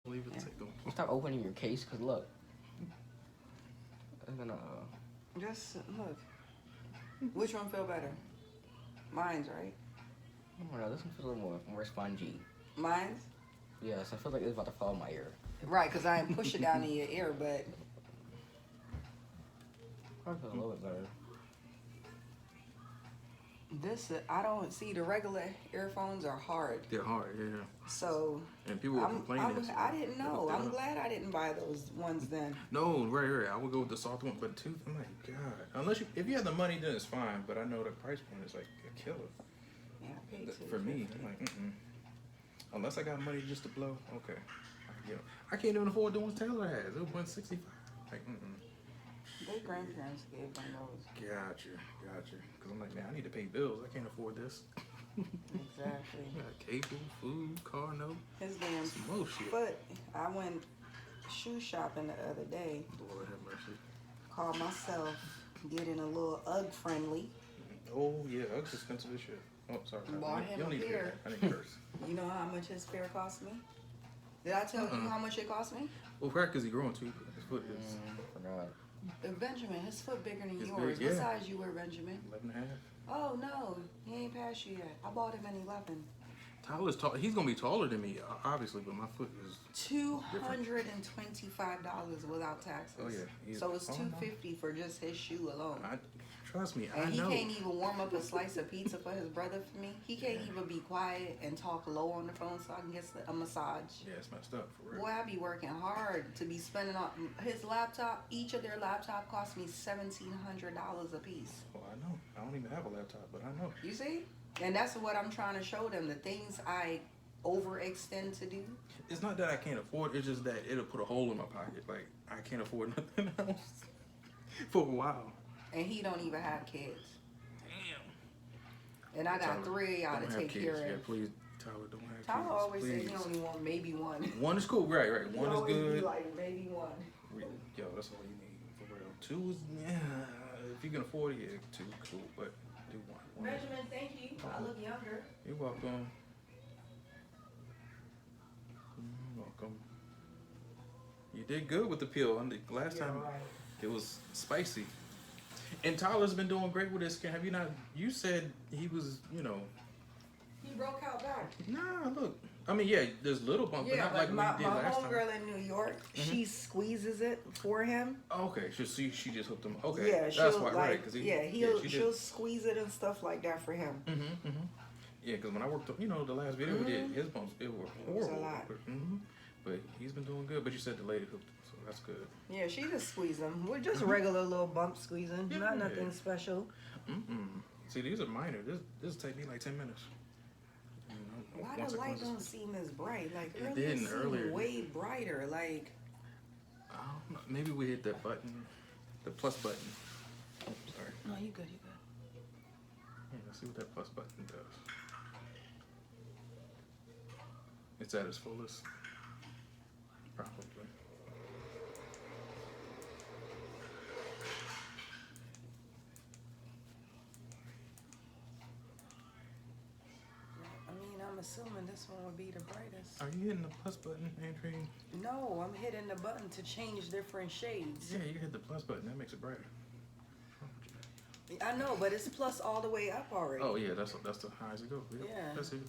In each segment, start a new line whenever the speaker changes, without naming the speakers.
Leave it. Take them.
Stop opening your case, cause look. I'm gonna.
Just look. Which one feel better? Mine's right.
I don't know. This one feels a little more spongy.
Mine's.
Yes, I feel like it's about to fall in my ear.
Right, cause I ain't push it down in your ear, but
I feel a little bit better.
this I don't see the regular earphones are hard.
They're hard, yeah.
So
And people were complaining.
I didn't know. I'm glad I didn't buy those ones then.
No, right. I would go with the soft one, but tooth. I'm like, God. Unless if you have the money, then it's fine. But I know the price point is like a killer.
Yeah, I paid
For me, I'm like, unless I got money just to blow, okay. I can't even afford the ones Taylor has. It was $165. Like,
Their grandparents gave them those.
Gotcha. Because I'm like, man, I need to pay bills. I can't afford this.
Exactly.
I got cable, food, car note.
His damn
Some more shit.
foot. I went shoe shopping the other day.
Lord have mercy.
Called myself getting a little UGG friendly.
Oh, yeah. Uggs expensive as shit. Oh, sorry.
Bought him
you don't
a
need to
pair.
hear that. I didn't curse.
You know how much his pair cost me? Did I tell you how much it cost me?
Well, correct, because he's growing too. His foot is
Forgot.
Benjamin, his foot bigger than
It's
yours.
big,
What
yeah.
size you wear, Benjamin?
11 and a half.
Oh no, he ain't past you yet. I bought him an 11.
Tyler's tall. He's going to be taller than me, obviously, but my foot is...
$225 without taxes.
Oh, yeah.
So it's $250 for just his shoe alone.
Trust me,
And
I know.
he can't even warm up a slice of pizza for his brother for me. He can't even be quiet and talk low on the phone so I can get a massage.
Yeah, it's messed up, for real.
Boy, I be working hard to be spending on his laptop. Each of their laptop cost me $1,700 a piece.
Well, I know. I don't even have a laptop, but I know.
You see? And that's what I'm trying to show them. The things I overextend to do.
It's not that I can't afford. It's just that it'll put a hole in my pocket. Like, I can't afford nothing else for a while.
And he don't even have kids.
Damn.
And I got
Tyler,
3 of y'all
don't
to
have
take
kids.
care
Yeah,
of.
please, Tyler, don't have
Tyler
kids.
always
please.
said he only want maybe one.
One is cool, right. One is good.
Be like maybe one.
Yo, that's all you need, for real. 2 is, yeah, if you can afford it, yeah, 2 cool, but do one.
Benjamin, thank you. I look younger.
You're welcome. You're welcome. You did good with the peel. Last time
Right.
it was spicy. And Tyler's been doing great with his skin. Have you not? You said he was,
He broke out back.
Nah, look. I mean, yeah, there's little bumps, but
Yeah,
not
but
like
my
what he did last time.
homegirl in New York, she squeezes it for him.
Oh, okay, she just hooked him. Okay,
Yeah,
that's
she'll
why, right? Cause
she'll squeeze it and stuff like that for him.
Yeah, because when I worked, the last video we did, his bumps, it were horrible.
It was a lot.
But he's been doing good. But you said the lady hooked him, so that's good.
Yeah, she just squeezed them. We're just regular little bump squeezing, not nothing special.
See, these are minor. This will take me like 10 minutes.
Why the light don't seem as bright? Like
It
earlier,
didn't earlier.
way brighter. Like
I don't know. Maybe we hit that button, the plus button. Oh, sorry.
no, you good, you good.
Yeah, let's see what that plus button does. It's at its fullest. Probably.
I mean, I'm assuming this one would be the brightest.
Are you hitting the plus button, Andrew?
No, I'm hitting the button to change different shades.
Yeah, you hit the plus button. That makes it brighter.
I know, but it's plus all the way up already.
Oh yeah, that's the highest it goes. Yep,
Yeah.
That's it.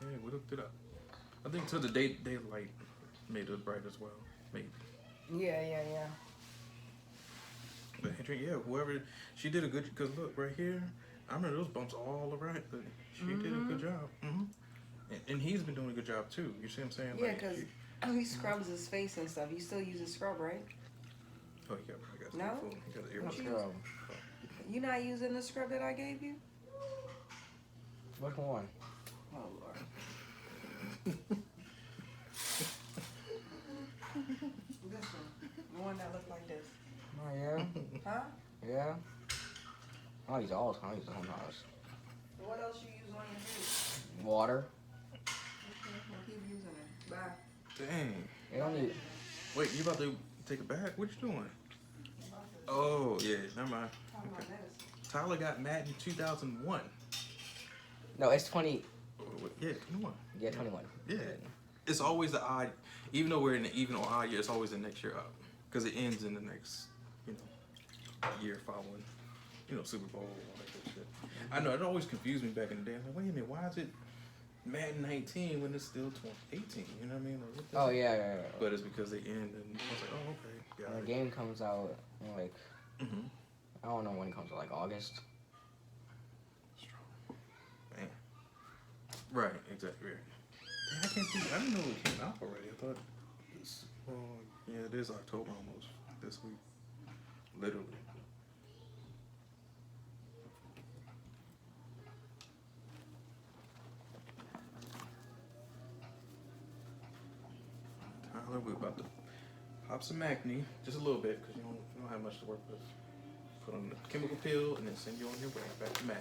Yeah, we looked it up. I think till the daylight made it bright as well. Maybe.
Yeah.
But Andrew, yeah, whoever she did a good. Cause look right here, I remember those bumps all around, but she did a good job. And he's been doing a good job too. You see what I'm saying?
Yeah,
Like,
because he scrubs his face and stuff. You still use a scrub, right?
Oh, you got
No?
You got the ear.
What you not using the scrub that I gave you?
Which one?
Oh, Lord. This one. The one that looked like this.
Oh yeah.
Huh?
Yeah. I use all the time. I use the whole house.
What else you use on your face?
Water.
We'll keep using it. Bye.
Dang.
You don't need.
Wait, you about to take it back? What you doing? Oh yeah, never mind.
Talking about
Okay.
medicine.
Tyler got mad in 2001.
No, it's 20.
Yeah, 21.
Yeah, 21.
Yeah. It's always the odd, even though we're in the even or odd year, it's always the next year up. Because it ends in the next, year following, Super Bowl, all that good shit. I know, it always confused me back in the day. I'm like, wait a minute, why is it Madden 19 when it's still 2018? You know what I mean? Like,
Oh, yeah.
But it's because they end, and I was like, oh, okay.
When the game comes out, like, I don't know when it comes out, like August.
Man. Right, exactly. Right. I can't think. I didn't know it came out already. I thought it's, yeah, it is October almost this week. Literally. Tyler, we're about to pop some acne, just a little bit, because you don't have much to work with. Put on the chemical peel and then send you on your way back to acne.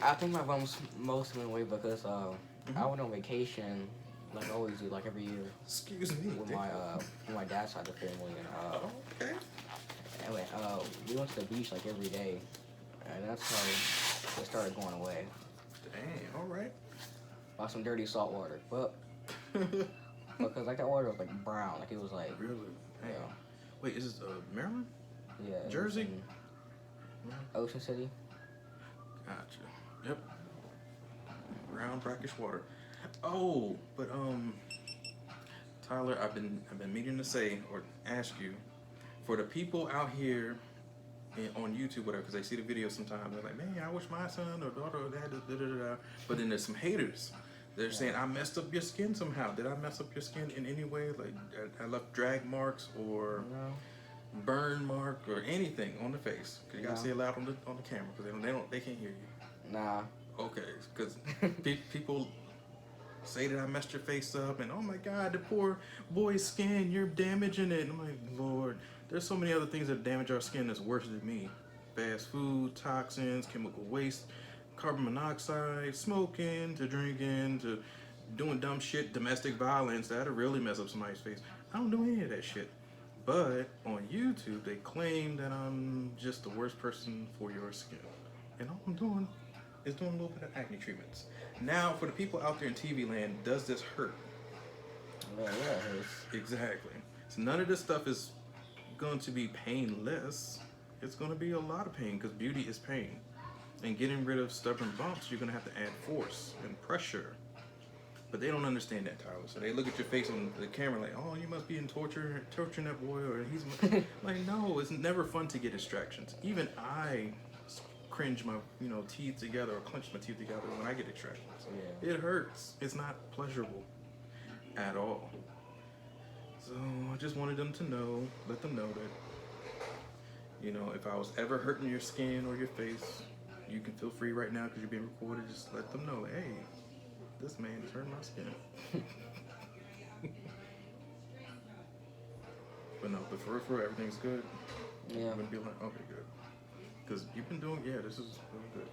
I think my mom's most went away because I went on vacation, like I always do, like every year.
Excuse me.
With my dad's side of the family, and
okay.
Anyway, we went to the beach like every day, and that's how it started going away.
Dang, all right.
By some dirty salt water, but because like that water was like brown, like it was like
really. Dang.
Yeah.
Wait, is this Maryland?
Yeah.
Jersey?
Ocean City.
Gotcha. Yep. Brown brackish water. Oh, but Tyler, I've been meaning to say or ask you, for the people out here on YouTube, whatever, because they see the video sometimes, they're like, man, I wish my son or daughter or dad, but then there's some haters. They're saying I messed up your skin somehow. Did I mess up your skin in any way? Like I left drag marks or burn mark or anything on the face? Cause you gotta say it loud on the camera, because they can't hear you.
Nah.
Okay, because people say that I messed your face up, and oh my God, the poor boy's skin, you're damaging it. And I'm like, Lord, there's so many other things that damage our skin that's worse than me. Fast food, toxins, chemical waste, carbon monoxide, smoking, to drinking, to doing dumb shit, domestic violence. That'll really mess up somebody's face. I don't do any of that shit. But on YouTube, they claim that I'm just the worst person for your skin. And all I'm doing is doing a little bit of acne treatments. Now, for the people out there in TV land, does this hurt?
Yeah, it hurts.
Exactly. So none of this stuff is going to be painless. It's going to be a lot of pain, because beauty is pain. And getting rid of stubborn bumps, you're going to have to add force and pressure. But they don't understand that, Tyler. So they look at your face on the camera like, oh, you must be in torturing that boy, or he's like, no, it's never fun to get distractions. Even I cringe my teeth together or clench my teeth together when I get extractions. Yeah. It hurts. It's not pleasurable at all. So I just wanted them to know, let them know that, if I was ever hurting your skin or your face, you can feel free right now because you're being recorded. Just let them know, hey, this man is hurting my skin. But no, but for everything's good.
Yeah.
I'm gonna be like, okay, good. Because you've been doing, this is really good.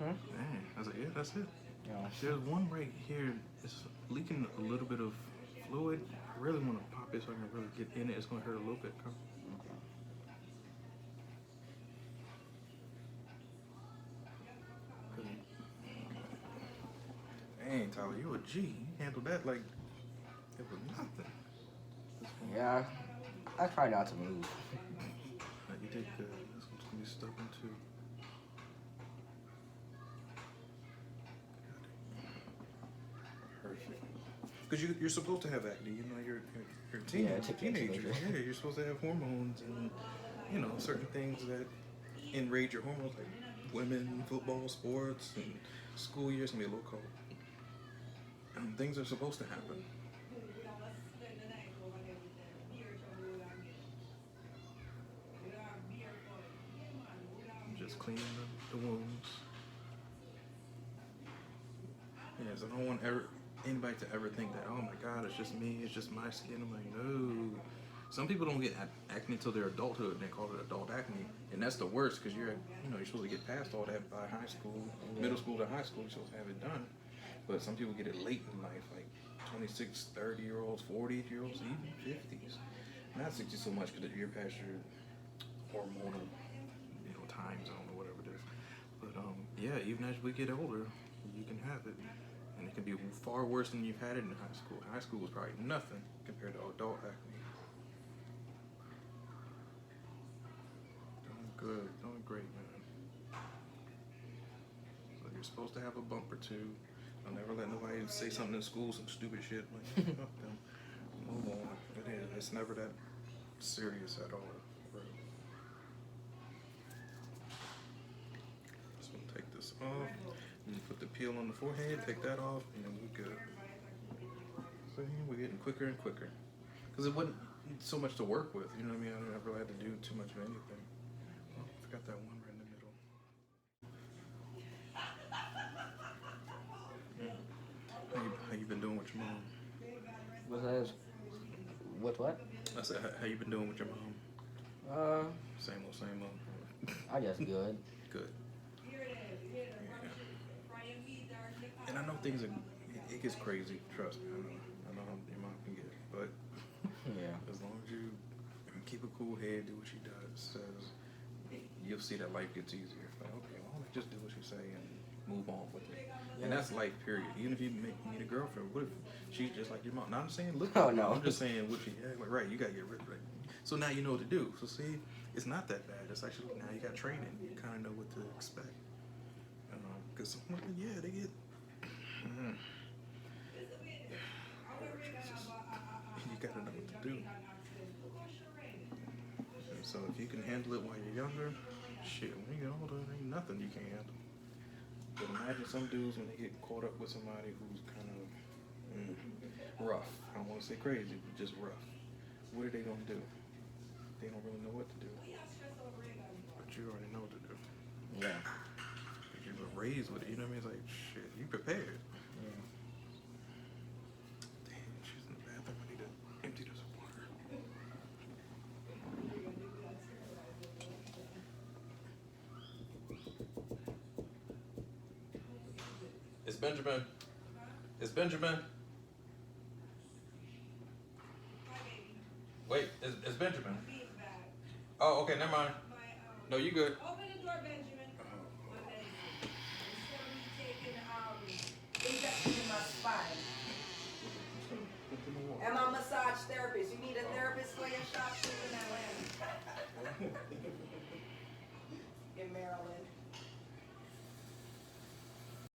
Man, I was like, yeah, that's it.
Yeah.
There's one right here. It's leaking a little bit of fluid. I really want to pop it so I can really get in it. It's gonna hurt a little bit. Come. Dang, Tyler, you a G. You handled that like it was nothing.
Yeah, I try not to move.
You did good. This one's gonna be stubborn too. Perfect. Because you're supposed to have acne. You know, you're a teenager. Yeah, you're supposed to have hormones and certain things that enrage your hormones, like women, football, sports, and school years can be a little cold. Things are supposed to happen. Just cleaning the wounds. Yeah, so I don't want anybody to ever think that, oh my God, it's just me, it's just my skin. I'm like, no. Some people don't get acne until their adulthood, and they call it adult acne, and that's the worst because you're supposed to get past all that by high school, middle school to high school. You're supposed to have it done, but some people get it late in life, like 26, 30-year-olds, 40-year-olds, even 50s. Not 60 so much because you're past your hormonal, time zone or whatever it is. But yeah, even as we get older, you can have it, and it can be far worse than you've had it in high school. High school was probably nothing compared to adult acne. Doing good, doing great, man. So you're supposed to have a bump or two. I'll never let nobody say something in school, some stupid shit. Like, fuck them. Move on. It's never that serious at all. Just gonna take this off. And you put the peel on the forehead, take that off, and then we're good. So we're getting quicker and quicker. Because it wasn't so much to work with, you know what I mean? I never had to do too much of anything. Oh, I forgot that one right in the middle. How you been doing with your mom?
What's that? What?
I said, how you been doing with your mom? Same old.
I guess good.
Good. Yeah. And I know things it gets crazy, trust me. I know how your mom can get, but
Yeah.
as long as you keep a cool head, do what she says, you'll see that life gets easier. Like, okay, well, just do what she say and move on with it. Yeah. And that's life, period. Even if you meet a girlfriend, what if she's just like your mom? Not saying look.
Oh no.
I'm just saying what she act like. Right, you gotta get rid of it. So now you know what to do. So see, it's not that bad. It's actually now you got training. You kind of know what to expect. Because some women, yeah, they get. You gotta know what to do. And so if you can handle it while you're younger, shit, when you get older, there ain't nothing you can't handle. But imagine some dudes when they get caught up with somebody who's kind of rough. I don't want to say crazy, but just rough. What are they gonna do? They don't really know what to do. But you already know what to do.
Yeah.
You were raised with it, you know what I mean? It's like, shit, you prepared.
Yeah.
Damn, she's in the bathroom. I need to empty this water. It's Benjamin. It's Benjamin. Wait, it's Benjamin. Oh, okay, never mind. No, you good.
Open the door, Benjamin. Injection in my spine. I'm a massage therapist. You need a therapist for your shop? Shoot in Atlanta.